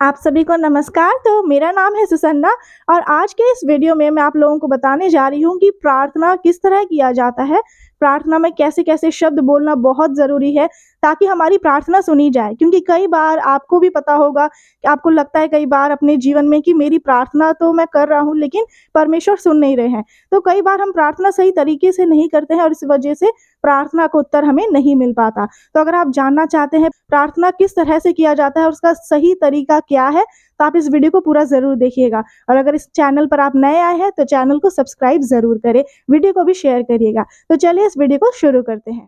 आप सभी को नमस्कार। तो मेरा नाम है सुसन्ना और आज के इस वीडियो में मैं आप लोगों को बताने जा रही हूँ कि प्रार्थना किस तरह किया जाता है। प्रार्थना में कैसे-कैसे शब्द बोलना बहुत ज़रूरी है ताकि हमारी प्रार्थना सुनी जाए। क्योंकि कई बार आपको भी पता होगा कि आपको लगता है कई बार अपने जीवन में कि मेरी प्रार्थना तो मैं कर रहा हूँ लेकिन परमेश्वर सुन नहीं रहे हैं। तो कई बार हम प्रार्थना सही तरीके से नहीं करते हैं और इस वजह से प्रार्थना का उत्तर हमें नहीं मिल पाता। तो अगर आप जानना चाहते हैं प्रार्थना किस तरह से किया जाता है और उसका सही तरीका क्या है, तो आप इस वीडियो को पूरा ज़रूर देखिएगा। और अगर इस चैनल पर आप नए आए हैं, तो चैनल को सब्सक्राइब ज़रूर करें, वीडियो को भी शेयर करिएगा। तो चलिए इस वीडियो को शुरू करते हैं।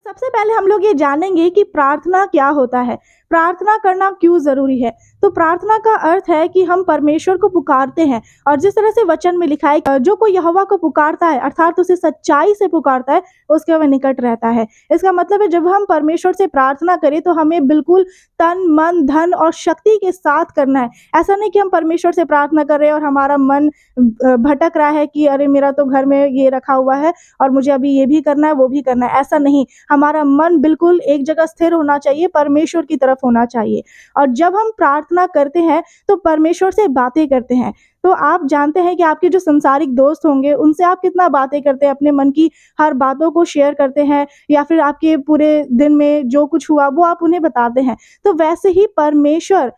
सबसे पहले हम लोग ये जानेंगे कि प्रार्थना क्या होता है, प्रार्थना करना क्यों ज़रूरी है। तो प्रार्थना का अर्थ है कि हम परमेश्वर को पुकारते हैं और जिस तरह से वचन में लिखा है जो कोई यहोवा को पुकारता है अर्थात उसे सच्चाई से पुकारता है उसके वह निकट रहता है। इसका मतलब है जब हम परमेश्वर से प्रार्थना करें तो हमें बिल्कुल तन मन धन और शक्ति के साथ करना है। ऐसा नहीं कि हम परमेश्वर से प्रार्थना कर रहे हैं और हमारा मन भटक रहा है कि अरे मेरा तो घर में ये रखा हुआ है और मुझे अभी ये भी करना है वो भी करना है, ऐसा नहीं। हमारा मन बिल्कुल एक जगह स्थिर होना चाहिए, परमेश्वर की तरफ होना चाहिए। और जब हम प्रार्थना करते हैं तो परमेश्वर से बातें करते हैं। तो आप जानते हैं कि आपके जो संसारिक दोस्त होंगे उनसे आप कितना बातें करते हैं, अपने मन की हर बातों को शेयर करते हैं या फिर आपके पूरे दिन में जो कुछ हुआ वो आप उन्हें बताते हैं। तो वैसे ही परमेश्वर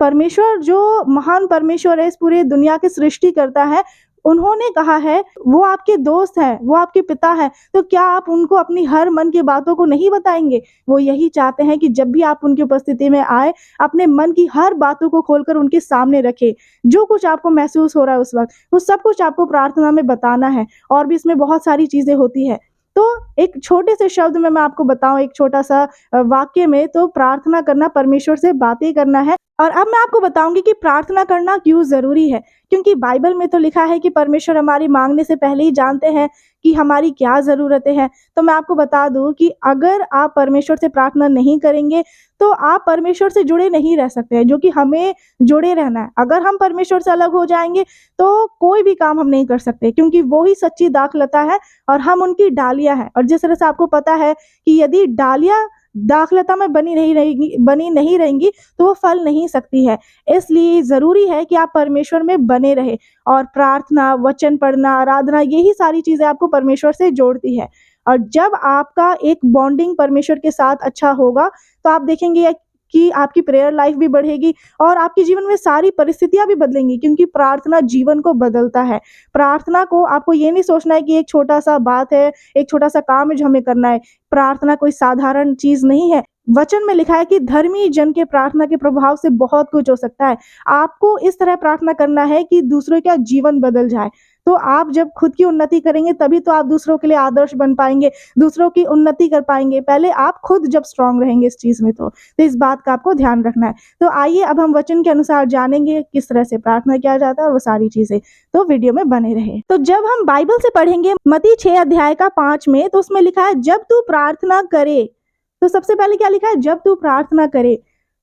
परमेश्वर जो महान परमेश्वर है, इस पूरे दुनिया की सृष्टि करता है, उन्होंने कहा है वो आपके दोस्त हैं, वो आपके पिता हैं। तो क्या आप उनको अपनी हर मन की बातों को नहीं बताएँगे? वो यही चाहते हैं कि जब भी आप उनकी उपस्थिति में आए, अपने मन की हर बातों को खोलकर उनके सामने रखें। जो कुछ आपको महसूस हो रहा है उस वक़्त, वो सब कुछ आपको प्रार्थना में बताना है और भी इसमें बहुत सारी चीज़ें होती हैं। तो एक छोटे से शब्द में मैं आपको बताऊँ, एक छोटा-सा वाक्य में, तो प्रार्थना करना परमेश्वर से बातें करना है। और अब मैं आपको बताऊँगी कि प्रार्थना करना क्यों ज़रूरी है। क्योंकि बाइबल में तो लिखा है कि परमेश्वर हमारी माँगने से पहले ही जानते हैं कि हमारी क्या ज़रूरतें हैं। तो मैं आपको बता दूँ कि अगर आप परमेश्वर से प्रार्थना नहीं करेंगे, तो आप परमेश्वर से जुड़े नहीं रह सकते हैं, जो कि हमें जुड़े रहना है। अगर हम परमेश्वर से अलग हो जाएँगे, तो कोई भी काम हम नहीं कर सकते क्योंकि वो ही सच्ची दाखलता है और हम उनकी डालियाँ हैं। और जिस तरह से आपको पता है कि यदि डालियाँ दाखलता में बनी नहीं रहेंगी, तो वो फल नहीं सकती है। इसलिए ज़रूरी है कि आप परमेश्वर में बने रहें और प्रार्थना, वचन पढ़ना, आराधना, यही सारी चीज़ें आपको परमेश्वर से जोड़ती है। और जब आपका एक बॉन्डिंग परमेश्वर के साथ अच्छा होगा, तो आप देखेंगे कि आपकी प्रेयर लाइफ भी बढ़ेगी और आपके जीवन में सारी परिस्थितियाँ भी बदलेंगी क्योंकि प्रार्थना जीवन को बदलता है। प्रार्थना को आपको ये नहीं सोचना है कि एक छोटा-सा बात है, एक छोटा-सा काम है जो हमें करना है। प्रार्थना कोई साधारण चीज़ नहीं है। वचन में लिखा है कि धर्मी जन के प्रार्थना के प्रभाव से बहुत कुछ हो सकता है। आपको इस तरह प्रार्थना करना है कि दूसरों का जीवन बदल जाए। तो आप जब खुद की उन्नति करेंगे तभी तो आप दूसरों के लिए आदर्श बन पाएँगे, दूसरों की उन्नति कर पाएँगे। पहले आप खुद जब स्ट्रॉन्ग रहेंगे इस चीज़ में तो इस बात का आपको ध्यान रखना है। तो आइए अब हम वचन के अनुसार जानेंगे किस तरह से प्रार्थना किया जाता है और वो सारी चीज़ें। तो वीडियो में बने रहें। तो जब हम बाइबल से पढ़ेंगे मत्ती 6 अध्याय का 5 में, तो उसमें लिखा है जब तू प्रार्थना करे। तो सबसे पहले क्या लिखा है? जब तू प्रार्थना करे।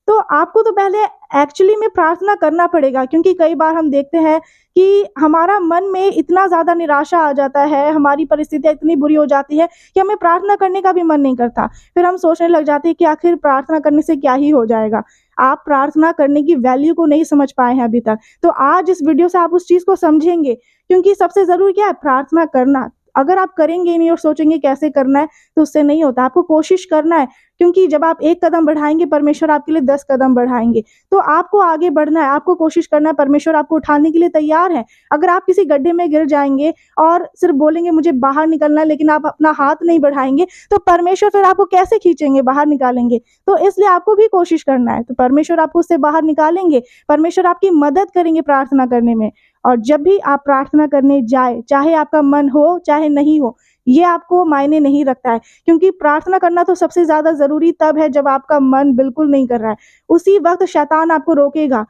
तो आपको तो पहले एक्चुअली में प्रार्थना करना पड़ेगा क्योंकि कई बार हम देखते हैं कि हमारा मन में इतना ज़्यादा निराशा आ जाता है, हमारी परिस्थितियाँ इतनी बुरी हो जाती है कि हमें प्रार्थना करने का भी मन नहीं करता। फिर हम सोचने लग जाते हैं कि आखिर प्रार्थना करने से क्या ही हो जाएगा। आप प्रार्थना करने की वैल्यू को नहीं समझ पाए हैं अभी तक। तो आज इस वीडियो से आप उस चीज़ को समझेंगे क्योंकि सबसे ज़रूरी क्या है? प्रार्थना करना। अगर आप करेंगे ही नहीं और सोचेंगे कैसे करना है, तो उससे नहीं होता। आपको कोशिश करना है क्योंकि जब आप 1 कदम बढ़ाएँगे, परमेश्वर आपके लिए 10 कदम बढ़ाएँगे। तो आपको आगे बढ़ना है, आपको कोशिश करना है, परमेश्वर आपको उठाने के लिए तैयार है। अगर आप किसी गड्ढे में गिर जाएँगे और सिर्फ़ बोलेंगे मुझे बाहर निकलना है, लेकिन आप अपना हाथ नहीं बढ़ाएँगे, तो परमेश्वर फिर आपको कैसे खींचेंगे, बाहर निकालेंगे? तो इसलिए आपको भी कोशिश करना है, तो परमेश्वर आपको उससे बाहर निकालेंगे, परमेश्वर आपकी मदद करेंगे प्रार्थना करने में। और जब भी आप प्रार्थना करने जाएँ, चाहे आपका मन हो, चाहे नहीं हो, ये आपको मायने नहीं रखता है क्योंकि प्रार्थना करना तो सबसे ज़्यादा ज़रूरी तब है जब आपका मन बिल्कुल नहीं कर रहा है। उसी वक़्त शैतान आपको रोकेगा।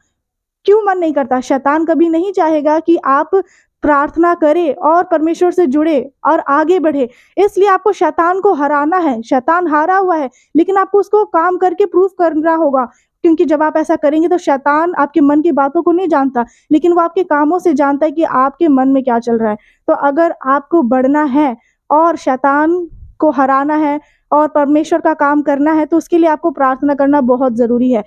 क्यों मन नहीं करता? शैतान कभी नहीं चाहेगा कि आप प्रार्थना करें और परमेश्वर से जुड़े और आगे बढ़े। इसलिए आपको शैतान को हराना है। शैतान हारा हुआ है, लेकिन आपको उसको काम करके प्रूव करना होगा क्योंकि जब आप ऐसा करेंगे तो शैतान आपके मन की बातों को नहीं जानता, लेकिन वो आपके कामों से जानता है कि आपके मन में क्या चल रहा है। तो अगर आपको बढ़ना है और शैतान को हराना है और परमेश्वर का काम करना है, तो उसके लिए आपको प्रार्थना करना बहुत ज़रूरी है।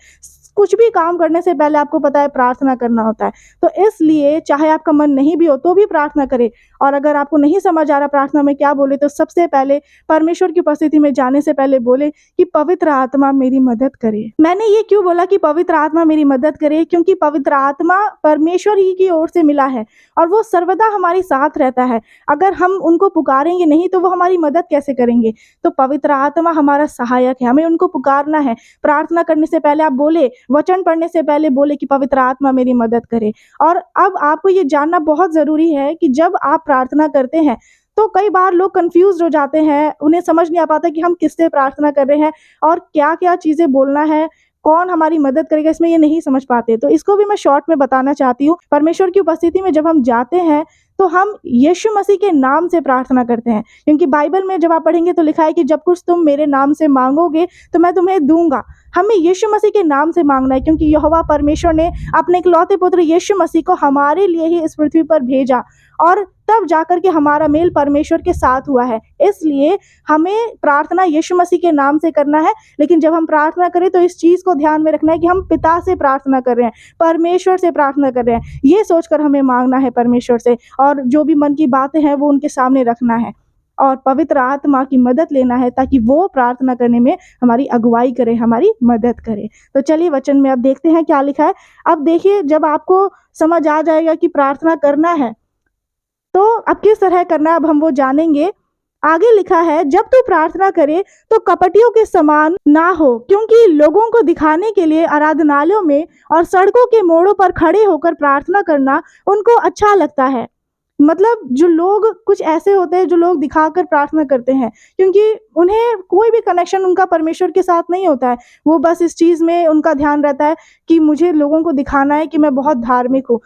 कुछ भी काम करने से पहले आपको पता है प्रार्थना करना होता है। तो इसलिए चाहे आपका मन नहीं भी हो तो भी प्रार्थना करें, और अगर आपको नहीं समझ आ रहा प्रार्थना में क्या बोले, तो सबसे पहले परमेश्वर की उपस्थिति में जाने से पहले बोले कि पवित्र आत्मा मेरी मदद करे। मैंने ये क्यों बोला कि पवित्र आत्मा मेरी मदद करे? क्योंकि पवित्र आत्मा परमेश्वर ही की ओर से मिला है और वो सर्वदा हमारे साथ रहता है। अगर हम उनको पुकारेंगे नहीं तो वो हमारी मदद कैसे करेंगे? तो पवित्र आत्मा हमारा सहायक है, हमें उनको पुकारना है। प्रार्थना करने से पहले आप बोले, वचन पढ़ने से पहले बोले कि पवित्र आत्मा मेरी मदद करे। और अब आपको ये जानना बहुत ज़रूरी है कि जब आप प्रार्थना करते हैं तो कई बार लोग कंफ्यूज हो जाते हैं, उन्हें समझ नहीं आ पाता कि हम किससे प्रार्थना कर रहे हैं और क्या क्या चीज़ें बोलना है, कौन हमारी मदद करेगा, इसमें ये नहीं समझ पाते। तो इसको भी मैं शॉर्ट में बताना चाहती हूँ। परमेश्वर की उपस्थिति में जब हम जाते हैं तो हम यीशु मसीह के नाम से प्रार्थना करते हैं, क्योंकि बाइबल में जब आप पढ़ेंगे तो लिखा है कि जब कुछ तुम मेरे नाम से मांगोगे तो मैं तुम्हें दूंगा। हमें यीशु मसीह के नाम से मांगना है, क्योंकि यहोवा परमेश्वर ने अपने इकलौते पुत्र यीशु मसीह को हमारे लिए ही इस पृथ्वी पर भेजा, और तब जाकर के हमारा मेल परमेश्वर के साथ हुआ है। इसलिए हमें प्रार्थना यीशु मसीह के नाम से करना है। लेकिन जब हम प्रार्थना करें तो इस चीज़ को ध्यान में रखना है कि हम पिता से प्रार्थना कर रहे हैं, परमेश्वर से प्रार्थना कर रहे हैं, ये सोचकर हमें मांगना है परमेश्वर से, और जो भी मन की बातें हैं वो उनके सामने रखना है और पवित्र आत्मा की मदद लेना है ताकि वो प्रार्थना करने में हमारी अगुवाई करे, हमारी मदद करे। तो चलिए वचन में अब देखते हैं क्या लिखा है। अब देखिए, जब आपको समझ आ जाएगा कि प्रार्थना करना है तो अब किस तरह करना है, अब हम वो जानेंगे। आगे लिखा है, जब तू प्रार्थना करे तो कपटियों के समान ना हो, क्योंकि लोगों को दिखाने के लिए आराधनालयों में और सड़कों के मोड़ों पर खड़े होकर प्रार्थना करना उनको अच्छा लगता है। मतलब जो लोग कुछ ऐसे होते हैं जो लोग दिखाकर प्रार्थना करते हैं, क्योंकि उन्हें कोई भी कनेक्शन उनका परमेश्वर के साथ नहीं होता है। वो बस इस चीज़ में उनका ध्यान रहता है कि मुझे लोगों को दिखाना है कि मैं बहुत धार्मिक हूँ,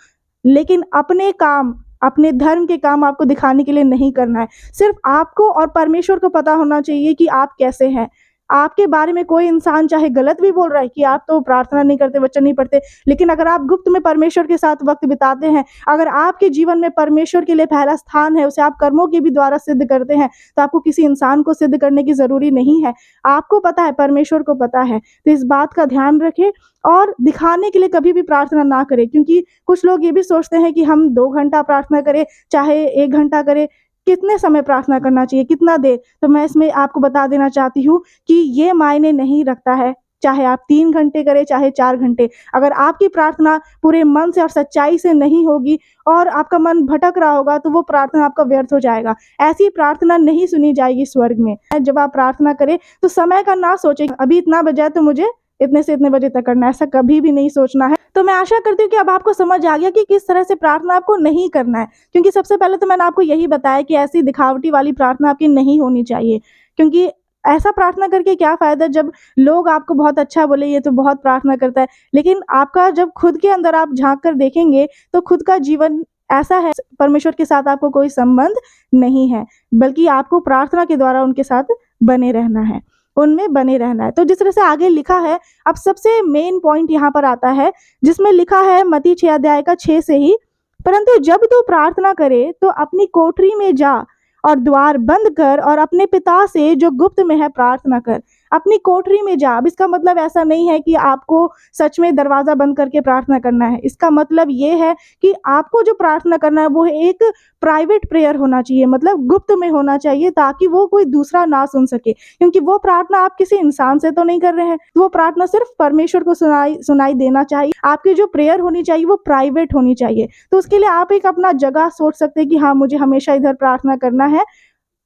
लेकिन अपने काम, अपने धर्म के काम आपको दिखाने के लिए नहीं करना है। सिर्फ आपको और परमेश्वर को पता होना चाहिए कि आप कैसे हैं। आपके बारे में कोई इंसान चाहे गलत भी बोल रहा है कि आप तो प्रार्थना नहीं करते, वचन नहीं पढ़ते, लेकिन अगर आप गुप्त में परमेश्वर के साथ वक्त बिताते हैं, अगर आपके जीवन में परमेश्वर के लिए पहला स्थान है, उसे आप कर्मों के भी द्वारा सिद्ध करते हैं, तो आपको किसी इंसान को सिद्ध करने की ज़रूरी नहीं है। आपको पता है, परमेश्वर को पता है। तो इस बात का ध्यान रखें और दिखाने के लिए कभी भी प्रार्थना ना करें, क्योंकि कुछ लोग ये भी सोचते हैं कि हम 2 घंटा प्रार्थना करें, चाहे 1 घंटा करें, कितने समय प्रार्थना करना चाहिए, कितना देर। तो मैं इसमें आपको बता देना चाहती हूँ कि ये मायने नहीं रखता है, चाहे आप 3 घंटे करें, चाहे 4 घंटे। अगर आपकी प्रार्थना पूरे मन से और सच्चाई से नहीं होगी और आपका मन भटक रहा होगा, तो वो प्रार्थना आपका व्यर्थ हो जाएगा। ऐसी प्रार्थना नहीं सुनी जाएगी स्वर्ग में। जब आप प्रार्थना करें तो समय का ना सोचें, अभी इतना बजा है तो मुझे इतने से इतने बजे तक करना है, ऐसा कभी भी नहीं सोचना है। तो मैं आशा करती हूँ कि अब आपको समझ आ गया कि किस तरह से प्रार्थना आपको नहीं करना है, क्योंकि सबसे पहले तो मैंने आपको यही बताया कि ऐसी दिखावटी वाली प्रार्थना आपकी नहीं होनी चाहिए। क्योंकि ऐसा प्रार्थना करके क्या फ़ायदा, जब लोग आपको बहुत अच्छा बोले ये तो बहुत प्रार्थना करता है, लेकिन आपका जब खुद के अंदर आप झाँक कर देखेंगे तो खुद का जीवन ऐसा है, परमेश्वर के साथ आपको कोई संबंध नहीं है, बल्कि आपको प्रार्थना के द्वारा उनके साथ बने रहना है, उनमें बने रहना है। तो जिस तरह से आगे लिखा है, अब सबसे मेन पॉइंट यहाँ पर आता है, जिसमें लिखा है मत्ती 6 अध्याय का 6 से ही, परंतु जब तू प्रार्थना करे तो अपनी कोठरी में जा और द्वार बंद कर और अपने पिता से जो गुप्त में है प्रार्थना कर। अपनी कोठरी में जा। अब इसका मतलब ऐसा नहीं है कि आपको सच में दरवाज़ा बंद करके प्रार्थना करना है। इसका मतलब ये है कि आपको जो प्रार्थना करना है वो एक प्राइवेट प्रेयर होना चाहिए, मतलब गुप्त में होना चाहिए, ताकि वो कोई दूसरा ना सुन सके, क्योंकि वो प्रार्थना आप किसी इंसान से तो नहीं कर रहे हैं। वो प्रार्थना सिर्फ परमेश्वर को सुनाई देना चाहिए। आपकी जो प्रेयर होनी चाहिए वो प्राइवेट होनी चाहिए। तो उसके लिए आप एक अपना जगह सोच सकते हैं कि हाँ, मुझे हमेशा इधर प्रार्थना करना है,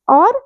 और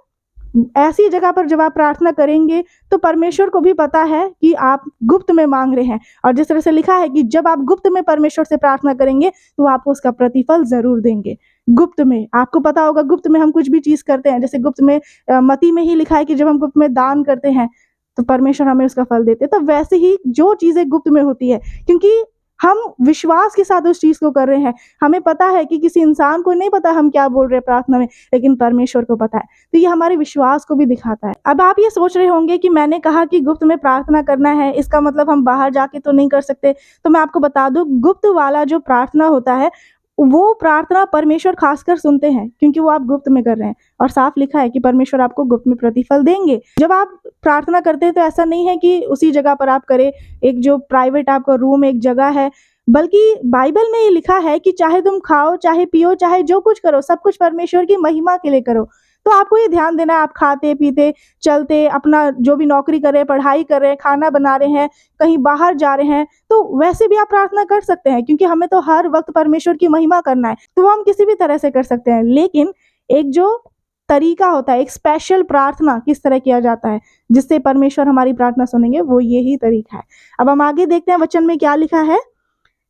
ऐसी जगह पर जब आप प्रार्थना करेंगे तो परमेश्वर को भी पता है कि आप गुप्त में मांग रहे हैं। और जिस तरह से लिखा है कि जब आप गुप्त में परमेश्वर से प्रार्थना करेंगे तो आपको उसका प्रतिफल जरूर देंगे। गुप्त में आपको पता होगा, गुप्त में हम कुछ भी चीज़ करते हैं, जैसे गुप्त में मत्ती में ही लिखा है कि जब हम गुप्त में दान करते हैं तो परमेश्वर हमें उसका फल देते हैं। तो वैसे ही जो चीज़ें गुप्त में होती है, क्योंकि हम विश्वास के साथ उस चीज़ को कर रहे हैं, हमें पता है कि किसी इंसान को नहीं पता हम क्या बोल रहे हैं प्रार्थना में, लेकिन परमेश्वर को पता है। तो ये हमारे विश्वास को भी दिखाता है। अब आप ये सोच रहे होंगे कि मैंने कहा कि गुप्त में प्रार्थना करना है, इसका मतलब हम बाहर जाके तो नहीं कर सकते। तो मैं आपको बता दूं, गुप्त वाला जो प्रार्थना होता है वो प्रार्थना परमेश्वर खासकर सुनते हैं, क्योंकि वो आप गुप्त में कर रहे हैं और साफ लिखा है कि परमेश्वर आपको गुप्त में प्रतिफल देंगे। जब आप प्रार्थना करते हैं तो ऐसा नहीं है कि उसी जगह पर आप करें, एक जो प्राइवेट आपका रूम एक जगह है, बल्कि बाइबल में ये लिखा है कि चाहे तुम खाओ, चाहे पियो, चाहे जो कुछ करो, सब कुछ परमेश्वर की महिमा के लिए करो। तो आपको ये ध्यान देना है, आप खाते पीते चलते अपना जो भी नौकरी कर रहे हैं, पढ़ाई कर रहे हैं, खाना बना रहे हैं, कहीं बाहर जा रहे हैं, तो वैसे भी आप प्रार्थना कर सकते हैं, क्योंकि हमें तो हर वक्त परमेश्वर की महिमा करना है, तो वो हम किसी भी तरह से कर सकते हैं। लेकिन एक जो तरीका होता है, एक स्पेशल प्रार्थना किस तरह किया जाता है जिससे परमेश्वर हमारी प्रार्थना सुनेंगे, वो यही तरीका है। अब हम आगे देखते हैं वचन में क्या लिखा है।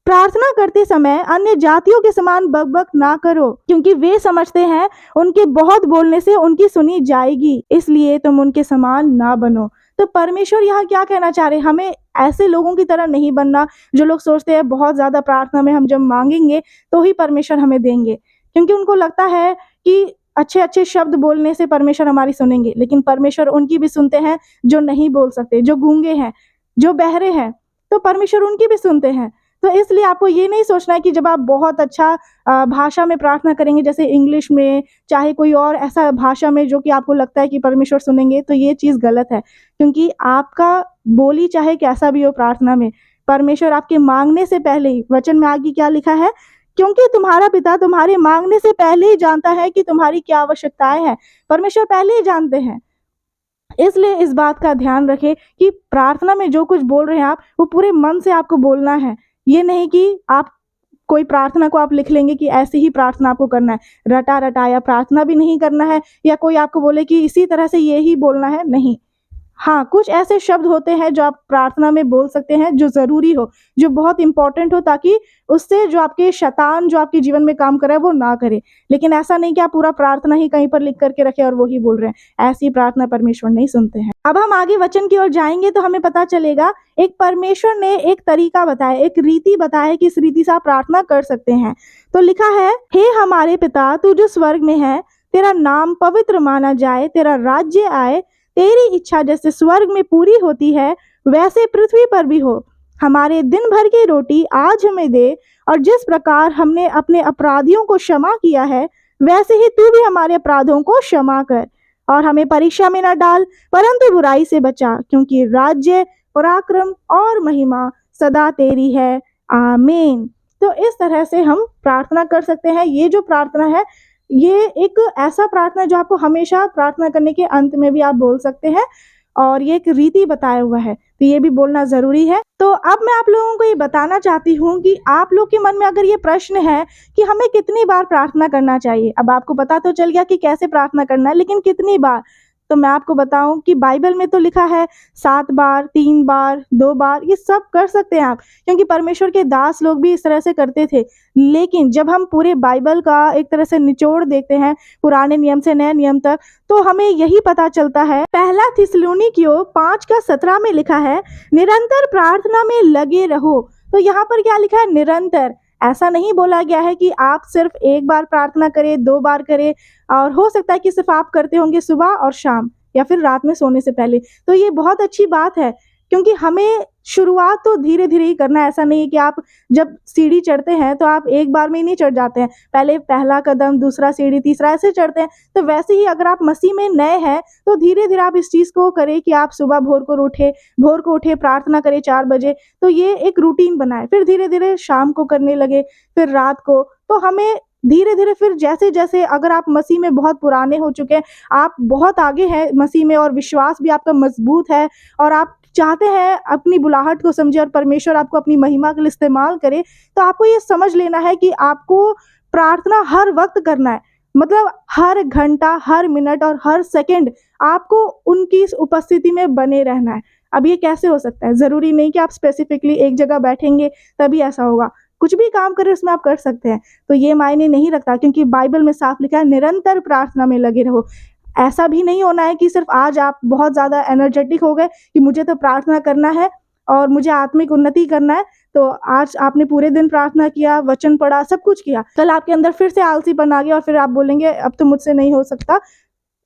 प्रार्थना करते समय अन्य जातियों के समान बकबक ना करो, क्योंकि वे समझते हैं उनके बहुत बोलने से उनकी सुनी जाएगी, इसलिए तुम उनके समान ना बनो। तो परमेश्वर यहाँ क्या कहना चाह रहे हैं, हमें ऐसे लोगों की तरह नहीं बनना जो लोग सोचते हैं बहुत ज्यादा प्रार्थना में हम जब मांगेंगे तो ही परमेश्वर हमें देंगे, क्योंकि उनको लगता है कि अच्छे अच्छे शब्द बोलने से परमेश्वर हमारी सुनेंगे। लेकिन परमेश्वर उनकी भी सुनते हैं जो नहीं बोल सकते, जो गूंगे हैं, जो बहरे हैं, तो परमेश्वर उनकी भी सुनते हैं। तो इसलिए आपको ये नहीं सोचना है कि जब आप बहुत अच्छा भाषा में प्रार्थना करेंगे, जैसे इंग्लिश में, चाहे कोई और ऐसा भाषा में जो कि आपको लगता है कि परमेश्वर सुनेंगे, तो ये चीज़ गलत है। क्योंकि आपका बोली चाहे कैसा भी हो प्रार्थना में, परमेश्वर आपके मांगने से पहले ही, वचन में आगे क्या लिखा है, क्योंकि तुम्हारा पिता तुम्हारे मांगने से पहले ही जानता है कि तुम्हारी क्या आवश्यकताएं हैं। परमेश्वर पहले ही जानते हैं। इसलिए इस बात का ध्यान रखें कि प्रार्थना में जो कुछ बोल रहे हैं आप, वो पूरे मन से आपको बोलना है। ये नहीं कि आप कोई प्रार्थना को आप लिख लेंगे कि ऐसी ही प्रार्थना आपको करना है, रटा रटाया प्रार्थना भी नहीं करना है, या कोई आपको बोले कि इसी तरह से ये ही बोलना है, नहीं। हाँ, कुछ ऐसे शब्द होते हैं जो आप प्रार्थना में बोल सकते हैं, जो ज़रूरी हो, जो बहुत इंपॉर्टेंट हो, ताकि उससे जो आपके शैतान जो आपके जीवन में काम कर रहा है वो ना करे। लेकिन ऐसा नहीं कि आप पूरा प्रार्थना ही कहीं पर लिख करके रखे और वो ही बोल रहे हैं, ऐसी प्रार्थना परमेश्वर नहीं सुनते हैं। अब हम आगे वचन की ओर जाएंगे तो हमें पता चलेगा, एक परमेश्वर ने एक तरीका बताया, एक रीति बताया कि इस रीति से आप प्रार्थना कर सकते हैं। तो लिखा है, हे हमारे पिता तू जो स्वर्ग में है, तेरा नाम पवित्र माना जाए, तेरा राज्य आए, तेरी इच्छा जैसे स्वर्ग में पूरी होती है वैसे पृथ्वी पर भी हो। हमारे दिन भर की रोटी आज हमें दे, और जिस प्रकार हमने अपने अपराधियों को क्षमा किया है वैसे ही तू भी हमारे अपराधों को क्षमा कर, और हमें परीक्षा में न डाल परंतु बुराई से बचा, क्योंकि राज्य, पराक्रम और महिमा सदा तेरी है, आमीन। तो इस तरह से हम प्रार्थना कर सकते हैं। ये जो प्रार्थना है, ये एक ऐसा प्रार्थना है जो आपको हमेशा प्रार्थना करने के अंत में भी आप बोल सकते हैं, और ये एक रीति बताया हुआ है, तो ये भी बोलना जरूरी है। तो अब मैं आप लोगों को ये बताना चाहती हूँ कि आप लोग के मन में अगर ये प्रश्न है कि हमें कितनी बार प्रार्थना करना चाहिए, अब आपको पता तो चल गया कि कैसे प्रार्थना करना है, लेकिन कितनी बार, तो मैं आपको बताऊं कि बाइबल में तो लिखा है 7 बार, 3 बार, 2 बार, ये सब कर सकते हैं आप, क्योंकि परमेश्वर के दास लोग भी इस तरह से करते थे। लेकिन जब हम पूरे बाइबल का एक तरह से निचोड़ देखते हैं, पुराने नियम से नए नियम तक, तो हमें यही पता चलता है। पहला थिस्सलुनीकियों 5:17 में लिखा है, निरंतर प्रार्थना में लगे रहो। तो यहाँ पर क्या लिखा है, निरंतर। ऐसा नहीं बोला गया है कि आप सिर्फ एक बार प्रार्थना करें, 2 बार करें, और हो सकता है कि सिर्फ आप करते होंगे सुबह और शाम, या फिर रात में सोने से पहले। तो ये बहुत अच्छी बात है, क्योंकि हमें शुरुआत तो धीरे धीरे ही करना है। ऐसा नहीं है कि आप जब सीढ़ी चढ़ते हैं तो आप एक बार में ही नहीं चढ़ जाते हैं, पहले पहला कदम, दूसरा सीढ़ी, तीसरा, ऐसे चढ़ते हैं। तो वैसे ही अगर आप मसीह में नए हैं तो धीरे धीरे आप इस चीज़ को करें कि आप सुबह भोर को उठे, प्रार्थना करें 4 बजे। तो ये एक रूटीन बनाए, फिर धीरे धीरे शाम को करने लगे, फिर रात को। तो हमें धीरे धीरे फिर जैसे जैसे, अगर आप मसीह में बहुत पुराने हो चुके हैं, आप बहुत आगे हैं मसीह में, और विश्वास भी आपका मजबूत है, और आप चाहते हैं अपनी बुलाहट को समझे और परमेश्वर आपको अपनी महिमा के लिए इस्तेमाल करे, तो आपको ये समझ लेना है कि आपको प्रार्थना हर वक्त करना है। मतलब हर घंटा, हर मिनट और हर सेकंड आपको उनकी इस उपस्थिति में बने रहना है। अब ये कैसे हो सकता है? ज़रूरी नहीं कि आप स्पेसिफिकली एक जगह बैठेंगे तभी ऐसा होगा, कुछ भी काम करें उसमें आप कर सकते हैं। तो ये मायने नहीं रखता, क्योंकि बाइबल में साफ लिखा है, निरंतर प्रार्थना में लगे रहो। ऐसा भी नहीं होना है कि सिर्फ आज आप बहुत ज़्यादा एनर्जेटिक हो गए कि मुझे तो प्रार्थना करना है और मुझे आत्मिक उन्नति करना है, तो आज आपने पूरे दिन प्रार्थना किया, वचन पढ़ा, सब कुछ किया, कल आपके अंदर फिर से आलसीपन आ गया और फिर आप बोलेंगे अब तो मुझसे नहीं हो सकता,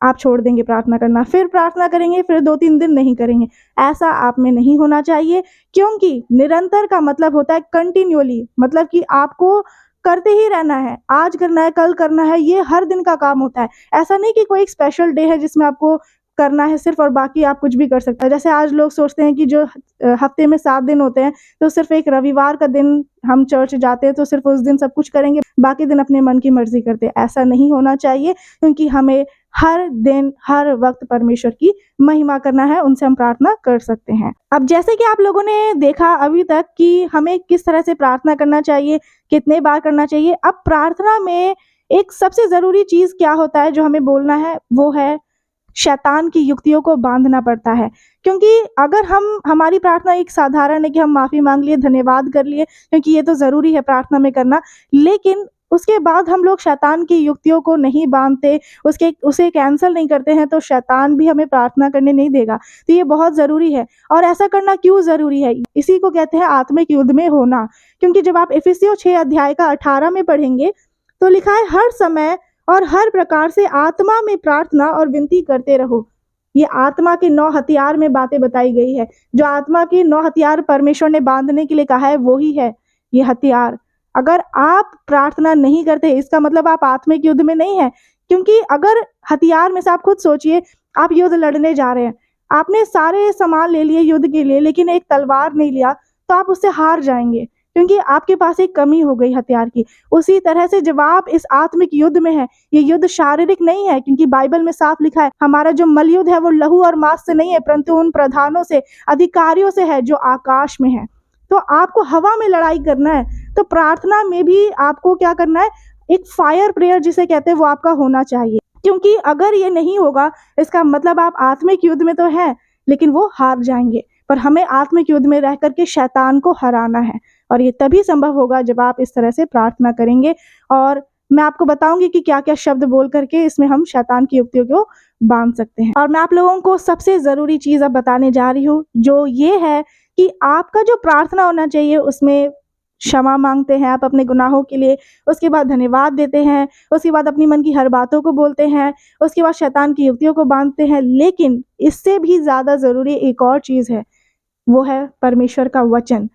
आप छोड़ देंगे प्रार्थना करना, फिर प्रार्थना करेंगे, फिर 2-3 दिन नहीं करेंगे। ऐसा आप में नहीं होना चाहिए, क्योंकि निरंतर का मतलब होता है कंटिन्यूअली, मतलब कि आपको करते ही रहना है, आज करना है, कल करना है, ये हर दिन का काम होता है। ऐसा नहीं कि कोई एक स्पेशल डे है जिसमें आपको करना है सिर्फ और बाकी आप कुछ भी कर सकते हैं। जैसे आज लोग सोचते हैं कि जो हफ्ते में 7 दिन होते हैं, तो सिर्फ एक रविवार का दिन हम चर्च जाते हैं तो सिर्फ उस दिन सब कुछ करेंगे, बाकी दिन अपने मन की मर्जी करते हैं। ऐसा नहीं होना चाहिए, क्योंकि हमें हर दिन हर वक्त परमेश्वर की महिमा करना है, उनसे हम प्रार्थना कर सकते हैं। अब जैसे कि आप लोगों ने देखा अभी तक कि हमें किस तरह से प्रार्थना करना चाहिए, कितने बार करना चाहिए। अब प्रार्थना में एक सबसे ज़रूरी चीज़ क्या होता है जो हमें बोलना है, वो है शैतान की युक्तियों को बांधना पड़ता है। क्योंकि अगर हमारी प्रार्थना एक साधारण है कि हम माफ़ी मांग लिए, धन्यवाद कर लिए, क्योंकि ये तो ज़रूरी है प्रार्थना में करना, लेकिन उसके बाद हम लोग शैतान की युक्तियों को नहीं बांधते, उसे कैंसल नहीं करते हैं, तो शैतान भी हमें प्रार्थना करने नहीं देगा। तो ये बहुत ज़रूरी है। और ऐसा करना क्यों ज़रूरी है? इसी को कहते हैं आत्मिक युद्ध में होना। क्योंकि जब आप इफिसियों 6 अध्याय का 18 में पढ़ेंगे, तो लिखा है, हर समय और हर प्रकार से आत्मा में प्रार्थना और विनती करते रहो। ये आत्मा के 9 हथियार में बातें बताई गई है। जो आत्मा के 9 हथियार परमेश्वर ने बांधने के लिए कहा है, वो ही है ये हथियार। अगर आप प्रार्थना नहीं करते, इसका मतलब आप आत्मिक युद्ध में नहीं है। क्योंकि अगर हथियार में से आप खुद सोचिए, आप युद्ध लड़ने जा रहे हैं, आपने सारे सामान ले लिए युद्ध के लिए, लेकिन एक तलवार नहीं लिया, तो आप उससे हार जाएंगे, क्योंकि आपके पास एक कमी हो गई हथियार की। उसी तरह से जब आप इस आत्मिक युद्ध में है, ये युद्ध शारीरिक नहीं है, क्योंकि बाइबल में साफ लिखा है, हमारा जो मलयुद्ध है वो लहू और मांस से नहीं है, परंतु उन प्रधानों से, अधिकारियों से है जो आकाश में है। तो आपको हवा में लड़ाई करना है, तो प्रार्थना में भी आपको क्या करना है, एक फायर प्रेयर जिसे कहते हैं, वो आपका होना चाहिए। क्योंकि अगर ये नहीं होगा, इसका मतलब आप आत्मिक युद्ध में तो हैं, लेकिन वो हार जाएंगे। पर हमें आत्मिक युद्ध में रह करके शैतान को हराना है, और ये तभी संभव होगा जब आप इस तरह से प्रार्थना करेंगे। और मैं आपको बताऊंगी कि क्या क्या शब्द बोल करके इसमें हम शैतान की युक्तियों को बांध सकते हैं। और मैं आप लोगों को सबसे ज़रूरी चीज़ अब बताने जा रही हूँ, जो ये है कि आपका जो प्रार्थना होना चाहिए उसमें क्षमा मांगते हैं आप अपने गुनाहों के लिए, उसके बाद धन्यवाद देते हैं, उसके बाद अपनी मन की हर बातों को बोलते हैं, उसके बाद शैतान की युक्तियों को बांधते हैं। लेकिन इससे भी ज़्यादा ज़रूरी एक और चीज़ है, वो है परमेश्वर का वचन।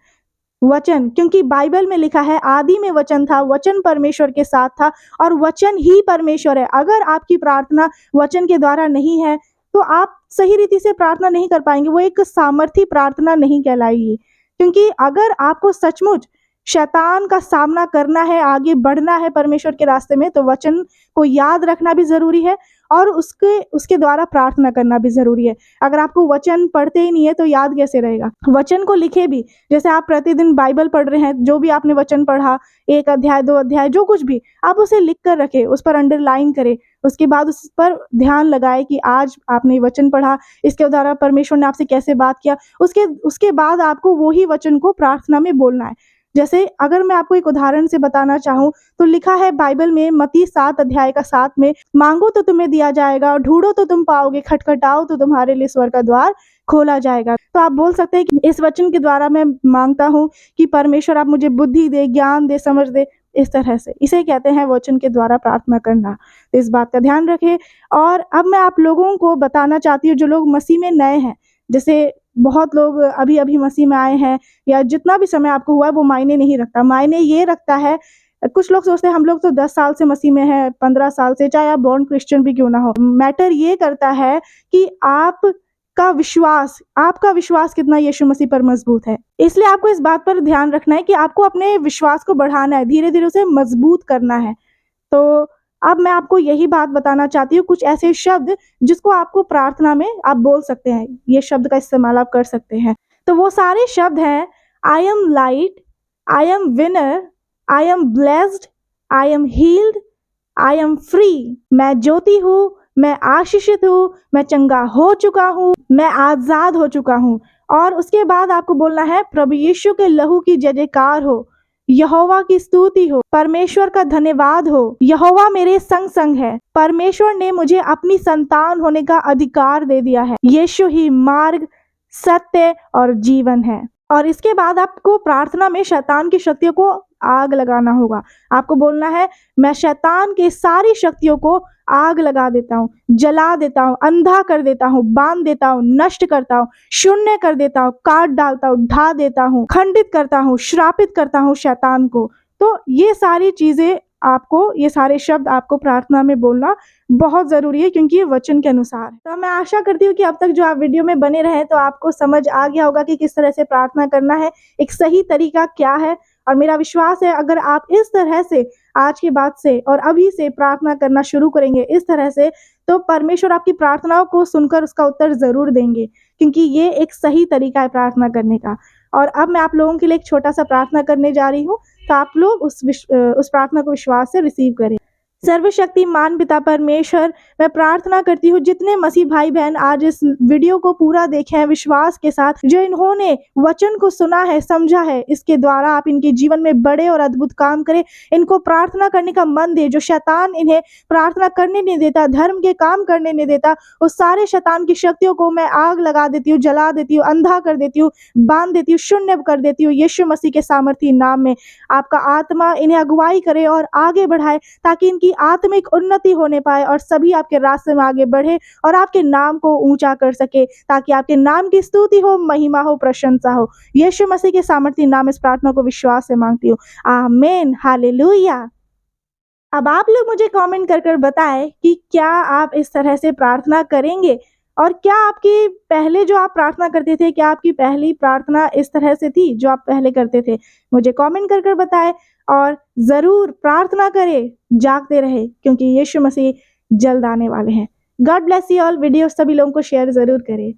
वचन, क्योंकि बाइबल में लिखा है, आदि में वचन था, वचन परमेश्वर के साथ था, और वचन ही परमेश्वर है। अगर आपकी प्रार्थना वचन के द्वारा नहीं है, तो आप सही रीति से प्रार्थना नहीं कर पाएंगे, वो एक सामर्थी प्रार्थना नहीं कहलाएगी। क्योंकि अगर आपको सचमुच शैतान का सामना करना है, आगे बढ़ना है परमेश्वर के रास्ते में, तो वचन को याद रखना भी जरूरी है, और उसके द्वारा प्रार्थना करना भी जरूरी है। अगर आपको वचन पढ़ते ही नहीं है, तो याद कैसे रहेगा? वचन को लिखे भी, जैसे आप प्रतिदिन बाइबल पढ़ रहे हैं, जो भी आपने वचन पढ़ा, 1 अध्याय 2 अध्याय जो कुछ भी, आप उसे लिख कर रखें, उस पर अंडरलाइन करें, उसके बाद उस पर ध्यान लगाए कि आज आपने वचन पढ़ा, इसके द्वारा परमेश्वर ने आपसे कैसे बात किया। उसके बाद आपको वही वचन को प्रार्थना में बोलना है। जैसे अगर मैं आपको एक उदाहरण से बताना चाहूँ, तो लिखा है बाइबल में मत्ती 7 अध्याय का 7 में, मांगो तो तुम्हें दिया जाएगा, ढूंढो तो तुम पाओगे, खटखटाओ तो तुम्हारे लिए स्वर्ग का द्वार खोला जाएगा। तो आप बोल सकते हैं कि इस वचन के द्वारा मैं मांगता हूँ कि परमेश्वर आप मुझे बुद्धि दे, ज्ञान दे, समझ दे। इस तरह से इसे कहते हैं वचन के द्वारा प्रार्थना करना। तो इस बात का ध्यान रखें। और अब मैं आप लोगों को बताना चाहती हूँ, जो लोग मसीह में नए हैं, जैसे बहुत लोग अभी अभी मसीह में आए हैं, या जितना भी समय आपको हुआ है वो मायने नहीं रखता। मायने ये रखता है, कुछ लोग सोचते हैं हम लोग तो 10 साल से मसीह में हैं, 15 साल से, चाहे आप बॉर्न क्रिश्चियन भी क्यों ना हो। मैटर ये करता है कि आपका विश्वास कितना यीशु मसीह पर मजबूत है। इसलिए आपको इस बात पर ध्यान रखना है कि आपको अपने विश्वास को बढ़ाना है, धीरे धीरे उसे मजबूत करना है। तो अब मैं आपको यही बात बताना चाहती हूँ, कुछ ऐसे शब्द जिसको आपको प्रार्थना में आप बोल सकते हैं, ये शब्द का इस्तेमाल आप कर सकते हैं। तो वो सारे शब्द हैं, I am light, I am winner, I am blessed, I am heeled, I am free. मैं ज्योति हूँ, मैं आशीषित हूँ, मैं चंगा हो चुका हूँ, मैं आजाद हो चुका हूँ। और उसके बाद आपको बोलना है, प्रभु यीशु के लहू की जय जयकार हो, यहोवा की स्तुति हो, परमेश्वर का धन्यवाद हो, यहोवा मेरे संग संग है, परमेश्वर ने मुझे अपनी संतान होने का अधिकार दे दिया है, यीशु ही मार्ग, सत्य और जीवन है। और इसके बाद आपको प्रार्थना में शैतान की शक्तियों को आग लगाना होगा। आपको बोलना है, मैं शैतान की सारी शक्तियों को आग लगा देता हूँ, जला देता हूँ, अंधा कर देता हूँ, बांध देता हूँ, नष्ट करता हूँ, शून्य कर देता हूँ, काट डालता हूँ, ढा देता हूँ, खंडित करता हूँ, श्रापित करता हूँ शैतान को। तो ये सारी चीज़ें आपको, ये सारे शब्द आपको प्रार्थना में बोलना बहुत ज़रूरी है, क्योंकि ये वचन के अनुसार है। तो मैं आशा करती हूँ कि अब तक जो आप वीडियो में बने रहे तो आपको समझ आ गया होगा कि किस तरह से प्रार्थना करना है, एक सही तरीका क्या है। और मेरा विश्वास है अगर आप इस तरह से आज के बाद से और अभी से प्रार्थना करना शुरू करेंगे इस तरह से, तो परमेश्वर आपकी प्रार्थनाओं को सुनकर उसका उत्तर ज़रूर देंगे, क्योंकि ये एक सही तरीका है प्रार्थना करने का। और अब मैं आप लोगों के लिए एक छोटा-सा प्रार्थना करने जा रही हूँ, तो आप लोग उस प्रार्थना को विश्वास से रिसीव करें। सर्वशक्तिमान पिता परमेश्वर, मैं प्रार्थना करती हूँ जितने मसीह भाई बहन आज इस वीडियो को पूरा देखे हैं विश्वास के साथ, जो इन्होंने वचन को सुना है, समझा है, इसके द्वारा आप इनके जीवन में बड़े और अद्भुत काम करें। इनको प्रार्थना करने का मन दे, जो शैतान इन्हें प्रार्थना करने नहीं देता, धर्म के काम करने नहीं देता, उस सारे शैतान की शक्तियों को मैं आग लगा देती हूँ, जला देती हूँ, अंधा कर देती हूँ, बांध देती हूँ, शून्य कर देती हूँ। यीशु मसीह के सामर्थी नाम में आपका आत्मा इन्हें अगुवाई करे और आगे बढ़ाए, ताकि इनकी आत्मिक उन्नति होने पाए और सभी आपके रास्ते में आगे बढ़े और आपके नाम को ऊंचा कर सके, ताकि आपके नाम की स्तुति हो, महिमा हो, प्रशंसा हो। यीशु मसीह के सामर्थी नाम इस प्रार्थना को विश्वास से मांगती हूँ, आमीन, हालेलुया। अब आप लोग मुझे कमेंट कर कर बताएं कि क्या आप इस तरह से प्रार्थना करेंगे, और क्या आपकी पहले जो आप प्रार्थना करते थे, क्या आपकी पहली प्रार्थना इस तरह से थी जो आप पहले करते थे? मुझे कमेंट कर कर बताएं और ज़रूर प्रार्थना करें, जागते रहे, क्योंकि यीशु मसीह जल्द आने वाले हैं। God bless you all. Video सभी लोगों को शेयर ज़रूर करें।